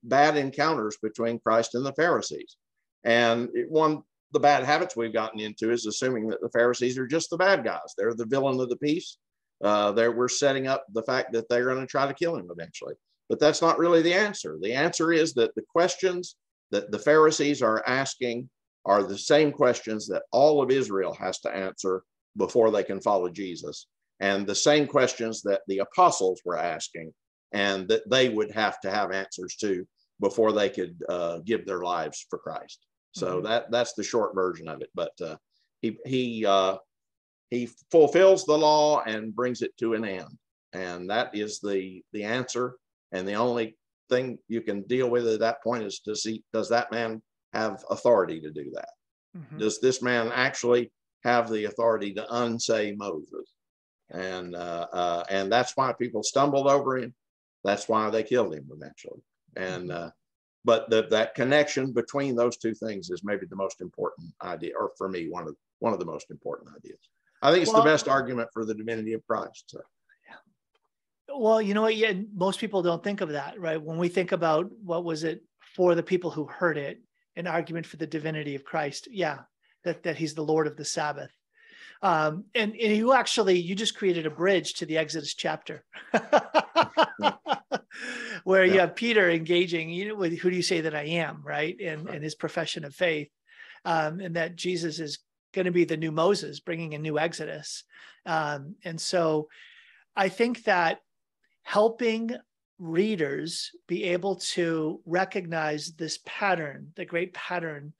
bad encounters between Christ and the Pharisees? And the bad habits we've gotten into is assuming that the Pharisees are just the bad guys. They're the villain of the piece. We're setting up the fact that they're going to try to kill him eventually. But that's not really the answer. The answer is that the questions that the Pharisees are asking are the same questions that all of Israel has to answer before they can follow Jesus, and the same questions that the apostles were asking and that they would have to have answers to before they could give their lives for Christ. So that's the short version of it. But he fulfills the law and brings it to an end, and that is the answer. And the only thing you can deal with at that point is does that man have authority to do that? Mm-hmm. Does this man actually have the authority to unsay Moses? And that's why people stumbled over him. That's why they killed him eventually. And but that connection between those two things is maybe the most important idea, or for me, one of the most important ideas. I think it's the best argument for the divinity of Christ. So. Well, you know what? Yeah, most people don't think of that, right? When we think about what was it for the people who heard it, an argument for the divinity of Christ. Yeah, that he's the Lord of the Sabbath. And you just created a bridge to the Exodus chapter where you have Peter engaging, with who do you say that I am, right? And his profession of faith, and that Jesus is going to be the new Moses, bringing a new Exodus. And so I think that helping readers be able to recognize this pattern, the great pattern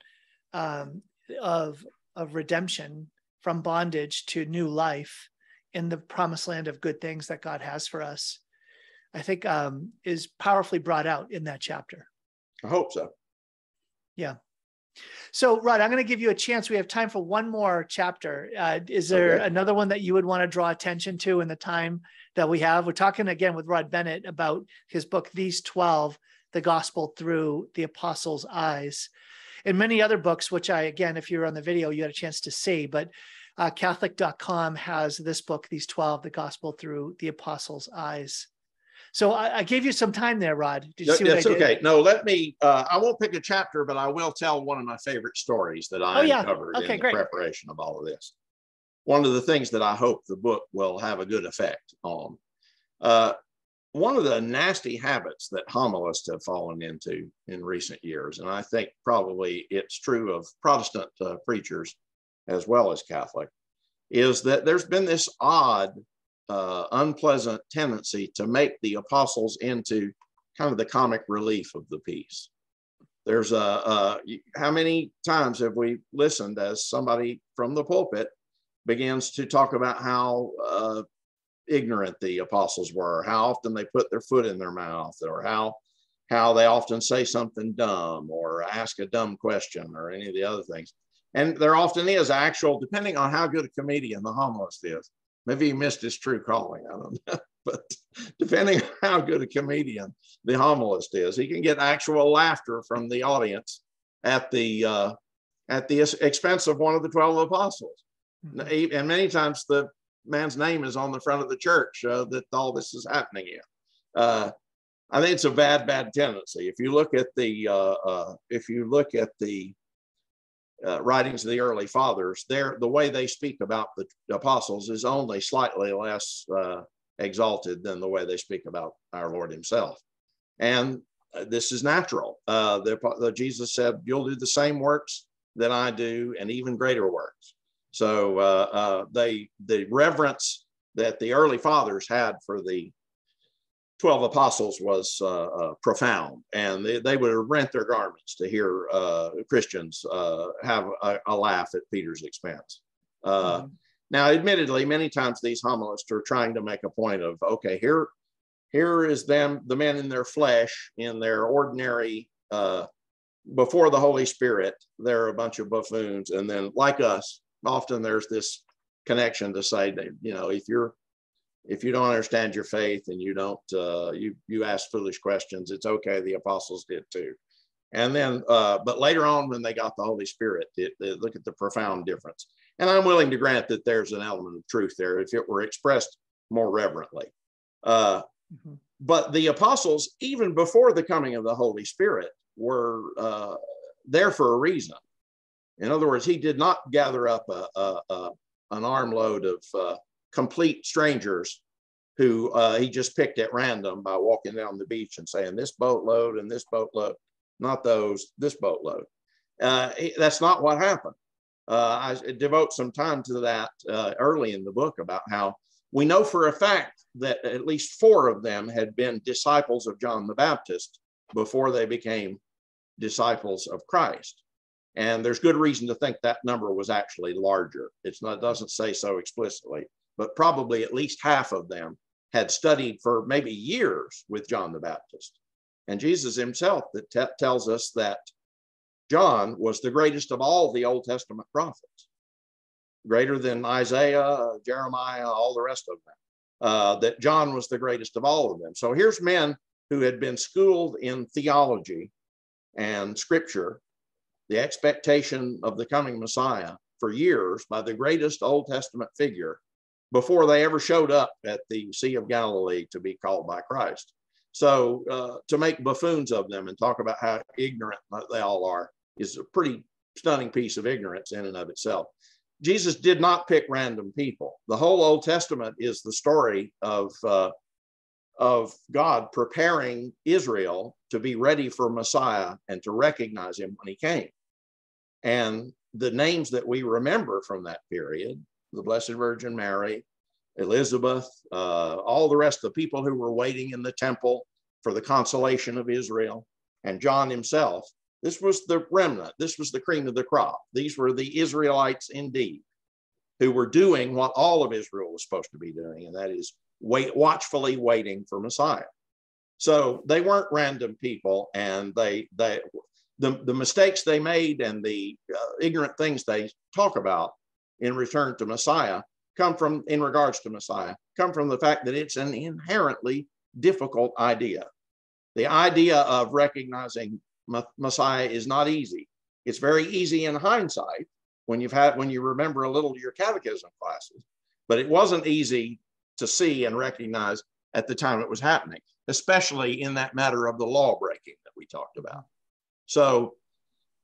of redemption from bondage to new life in the promised land of good things that God has for us, I think is powerfully brought out in that chapter. I hope so. Yeah. So, Rod, I'm going to give you a chance. We have time for one more chapter. Is there another one that you would want to draw attention to in the time that we have? We're talking again with Rod Bennett about his book, These 12, The Gospel Through the Apostles' Eyes. And many other books, which again, if you're on the video, you had a chance to see, but Catholic.com has this book, These 12, The Gospel Through the Apostles' Eyes. So I gave you some time there, Rod. Did you see what I did? Okay. No, let me, I won't pick a chapter, but I will tell one of my favorite stories that I uncovered in the preparation of all of this. One of the things that I hope the book will have a good effect on. One of the nasty habits that homilists have fallen into in recent years, and I think probably it's true of Protestant preachers as well as Catholic, is that there's been this odd unpleasant tendency to make the apostles into kind of the comic relief of the piece. There's how many times have we listened as somebody from the pulpit begins to talk about how ignorant the apostles were, how often they put their foot in their mouth, or how they often say something dumb or ask a dumb question or any of the other things. And there often is actual, depending on how good a comedian the homilist is. Maybe he missed his true calling, I don't know. But depending on how good a comedian the homilist is, he can get actual laughter from the audience at the expense of one of the 12 apostles. Mm-hmm. And many times the man's name is on the front of the church that all this is happening in. I think it's a bad tendency. If you look at the writings of the early fathers, the way they speak about the apostles is only slightly less exalted than the way they speak about our Lord himself. And this is natural. Jesus said, "You'll do the same works that I do, and even greater works." So the reverence that the early fathers had for the 12 apostles was profound, and they would rent their garments to hear Christians have a laugh at Peter's expense. Mm-hmm. Now, admittedly, many times these homilists are trying to make a point of, okay, here is them, the men in their flesh, in their ordinary, before the Holy Spirit, they're a bunch of buffoons. And then, like us, often there's this connection to say that, if you don't understand your faith and you don't, you ask foolish questions, it's okay. The apostles did too. And then, but later on, when they got the Holy Spirit, look at the profound difference. And I'm willing to grant that there's an element of truth there if it were expressed more reverently. Mm-hmm. But the apostles, even before the coming of the Holy Spirit, were there for a reason. In other words, he did not gather up an armload of complete strangers who he just picked at random by walking down the beach and saying, "This boatload and this boatload, not those, this boatload." That's not what happened. I devote some time to that early in the book about how we know for a fact that at least 4 of them had been disciples of John the Baptist before they became disciples of Christ. And there's good reason to think that number was actually larger. It doesn't say so explicitly, but probably at least half of them had studied for maybe years with John the Baptist. And Jesus himself tells us that John was the greatest of all the Old Testament prophets, greater than Isaiah, Jeremiah, all the rest of them, that John was the greatest of all of them. So here's men who had been schooled in theology and scripture, the expectation of the coming Messiah for years by the greatest Old Testament figure before they ever showed up at the Sea of Galilee to be called by Christ. So to make buffoons of them and talk about how ignorant they all are is a pretty stunning piece of ignorance in and of itself. Jesus did not pick random people. The whole Old Testament is the story of God preparing Israel to be ready for Messiah and to recognize him when he came. And the names that we remember from that period, the Blessed Virgin Mary, Elizabeth, all the rest of the people who were waiting in the temple for the consolation of Israel, and John himself, this was the remnant. This was the cream of the crop. These were the Israelites indeed, who were doing what all of Israel was supposed to be doing, and that is watchfully waiting for Messiah. So they weren't random people, and the mistakes they made and the ignorant things they talk about in return to Messiah in regards to Messiah, come from the fact that it's an inherently difficult idea. The idea of recognizing Messiah is not easy. It's very easy in hindsight when you remember a little of your catechism classes, but it wasn't easy to see and recognize at the time it was happening, especially in that matter of the law breaking that we talked about. So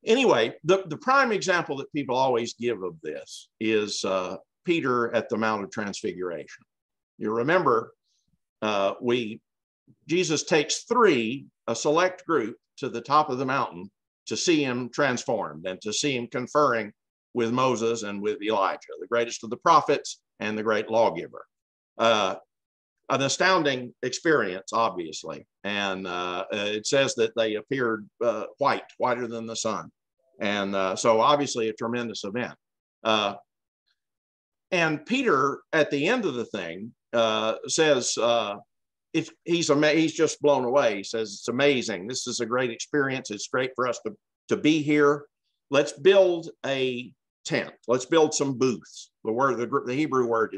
anyway, the prime example that people always give of this is Peter at the Mount of Transfiguration. You remember, Jesus takes a select group, to the top of the mountain to see him transformed and to see him conferring with Moses and with Elijah, the greatest of the prophets and the great lawgiver. An astounding experience, obviously. And it says that they appeared whiter than the sun. And so obviously a tremendous event. And Peter, at the end of the thing, says he's just blown away. He says, it's amazing. This is a great experience. It's great for us to be here. Let's build a tent. Let's build some booths. The Hebrew word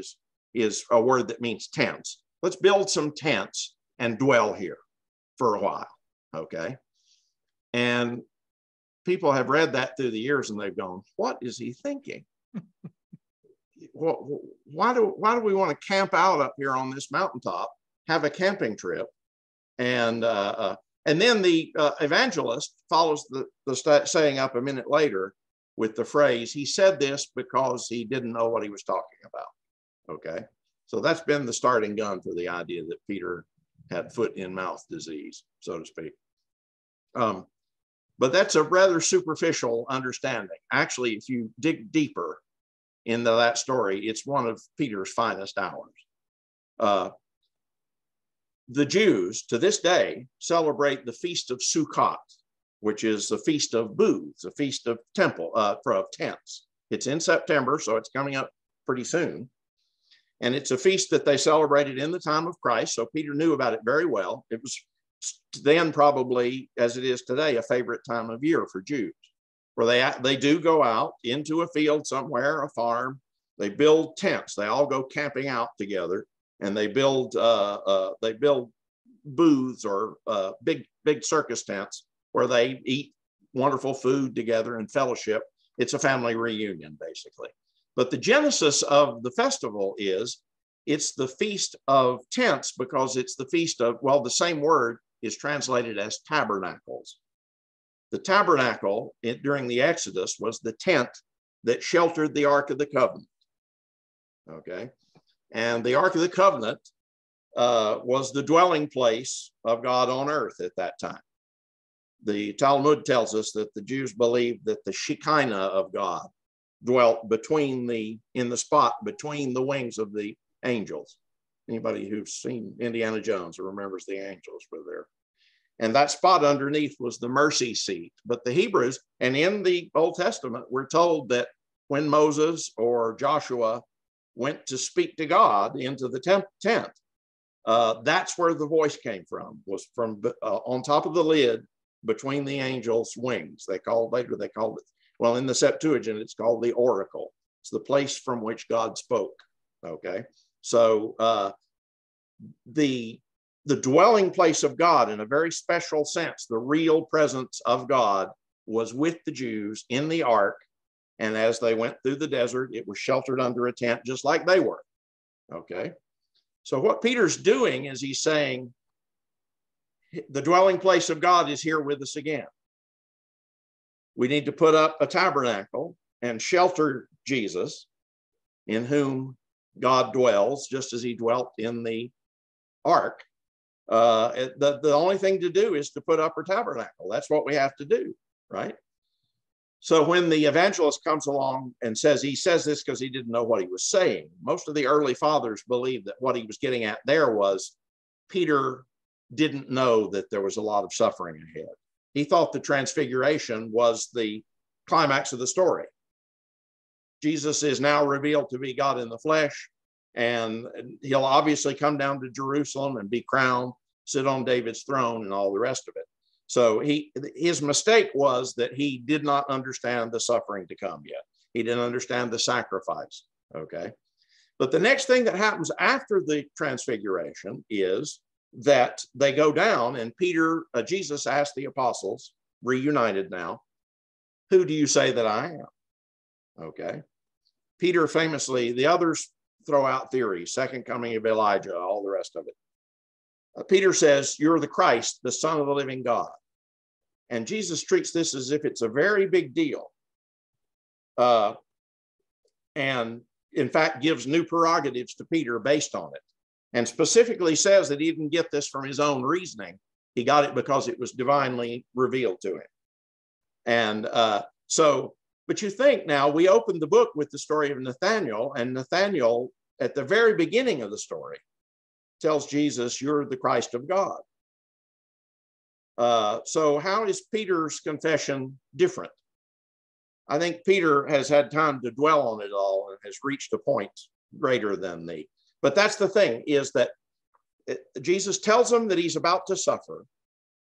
is a word that means tents. Let's build some tents and dwell here for a while. Okay. And people have read that through the years and they've gone, what is he thinking? Why do we want to camp out up here on this mountaintop, have a camping trip? And then the evangelist follows the saying up a minute later with the phrase, he said this because he didn't know what he was talking about. Okay. So that's been the starting gun for the idea that Peter had foot in mouth disease, so to speak. But that's a rather superficial understanding. Actually, if you dig deeper into that story, it's one of Peter's finest hours. The Jews to this day celebrate the Feast of Sukkot, which is the Feast of Booths, a feast of of tents. It's in September, so it's coming up pretty soon. And it's a feast that they celebrated in the time of Christ. So Peter knew about it very well. It was then probably, as it is today, a favorite time of year for Jews, where they do go out into a field somewhere, a farm. They build tents. They all go camping out together, and they build booths or big circus tents where they eat wonderful food together and fellowship. It's a family reunion, basically. But the genesis of the festival it's the Feast of Tents because it's the feast of, well, the same word is translated as tabernacles. The tabernacle during the Exodus was the tent that sheltered the Ark of the Covenant. Okay. And the Ark of the Covenant was the dwelling place of God on earth at that time. The Talmud tells us that the Jews believed that the Shekinah of God dwelt in the spot between the wings of the angels. Anybody who's seen Indiana Jones or remembers the angels were there. And that spot underneath was the mercy seat. But the Hebrews, and in the Old Testament, we're told that when Moses or Joshua went to speak to God into the tent, that's where the voice came from, was from on top of the lid between the angels' wings. Later they called it, well, in the Septuagint, it's called the oracle. It's the place from which God spoke. Okay. So the dwelling place of God in a very special sense, the real presence of God was with the Jews in the ark. And as they went through the desert, it was sheltered under a tent just like they were. Okay. So what Peter's doing is he's saying, the dwelling place of God is here with us again. We need to put up a tabernacle and shelter Jesus, in whom God dwells, just as he dwelt in the ark. The only thing to do is to put up a tabernacle. That's what we have to do, right? So when the evangelist comes along and he says this because he didn't know what he was saying. Most of the early fathers believed that what he was getting at there was Peter didn't know that there was a lot of suffering ahead. He thought the transfiguration was the climax of the story. Jesus is now revealed to be God in the flesh, and he'll obviously come down to Jerusalem and be crowned, sit on David's throne, and all the rest of it. So his mistake was that he did not understand the suffering to come yet. He didn't understand the sacrifice. Okay. But the next thing that happens after the transfiguration is that they go down, and Jesus asked the apostles, reunited now, who do you say that I am? Okay. Peter famously, the others throw out theories, second coming of Elijah, all the rest of it. Peter says, you're the Christ, the Son of the living God. And Jesus treats this as if it's a very big deal. And in fact, gives new prerogatives to Peter based on it. And specifically says that he didn't get this from his own reasoning. He got it because it was divinely revealed to him. And but you think now, we opened the book with the story of Nathanael, and Nathanael, at the very beginning of the story, tells Jesus, you're the Christ of God. So how is Peter's confession different? I think Peter has had time to dwell on it all and has reached a point greater than the But that's the thing, is that Jesus tells them that he's about to suffer.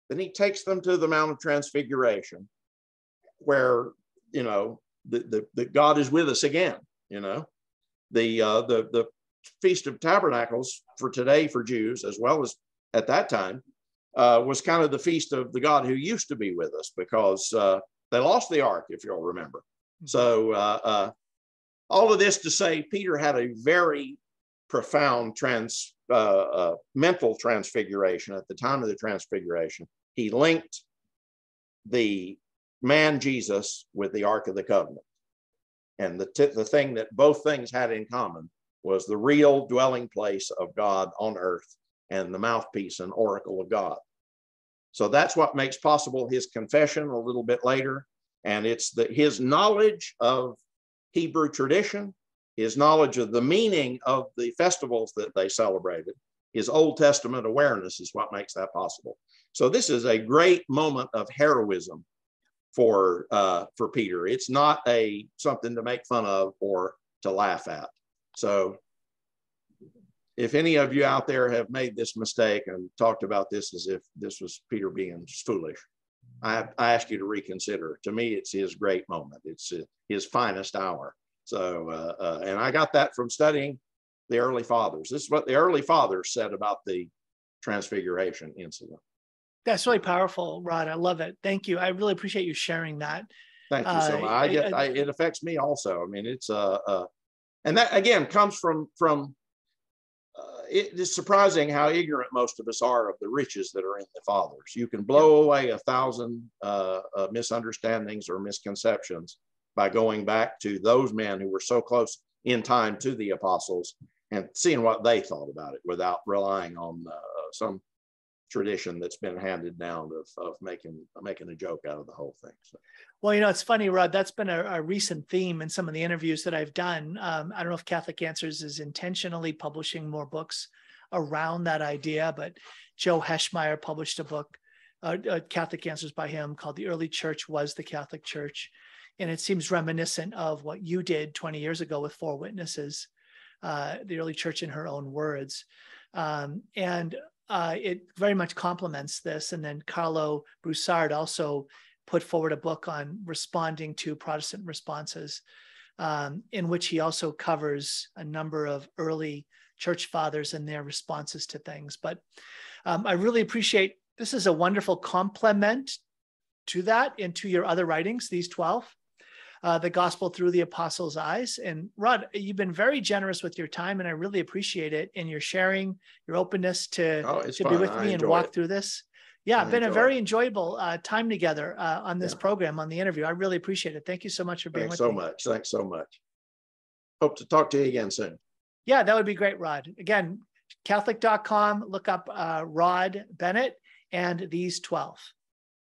Then he takes them to the Mount of Transfiguration, where, you know, the God is with us again. You know, the Feast of Tabernacles for today for Jews, as well as at that time, was kind of the feast of the God who used to be with us, because they lost the ark, if you'll remember. So all of this to say, Peter had a very profound mental transfiguration at the time of the transfiguration. He linked the man Jesus with the Ark of the Covenant. And the thing that both things had in common was the real dwelling place of God on earth and the mouthpiece and oracle of God. So that's what makes possible his confession a little bit later. And it's his knowledge of Hebrew tradition, his knowledge of the meaning of the festivals that they celebrated, his Old Testament awareness is what makes that possible. So this is a great moment of heroism for Peter. It's not something to make fun of or to laugh at. So if any of you out there have made this mistake and talked about this as if this was Peter being foolish, I ask you to reconsider. To me, it's his great moment. It's his finest hour. So, and I got that from studying the early fathers. This is what the early fathers said about the Transfiguration incident. That's really powerful, Rod. I love it. Thank you. I really appreciate you sharing that. Thank you so much. It affects me also. I mean, it's and that again comes from it is surprising how ignorant most of us are of the riches that are in the fathers. You can blow away 1,000 misunderstandings or misconceptions by going back to those men who were so close in time to the apostles and seeing what they thought about it without relying on some tradition that's been handed down of making a joke out of the whole thing. So. Well, you know, it's funny, Rod, that's been a recent theme in some of the interviews that I've done. I don't know if Catholic Answers is intentionally publishing more books around that idea, but Joe Heschmeyer published a book, Catholic Answers by him, called The Early Church Was the Catholic Church. And it seems reminiscent of what you did 20 years ago with Four Witnesses, the early church in her own words. It very much complements this. And then Carlo Broussard also put forward a book on responding to Protestant responses, in which he also covers a number of early church fathers and their responses to things. But I really appreciate, this is a wonderful complement to that and to your other writings, these 12. The Gospel Through the Apostles' Eyes. And Rod, you've been very generous with your time, and I really appreciate it. And your sharing, your openness to be with me and walk through this. Yeah, it's been a very enjoyable time together on this program, on the interview. I really appreciate it. Thank you so much for being with me. Thanks so much. Hope to talk to you again soon. Yeah, that would be great, Rod. Again, Catholic.com, look up Rod Bennett and these 12.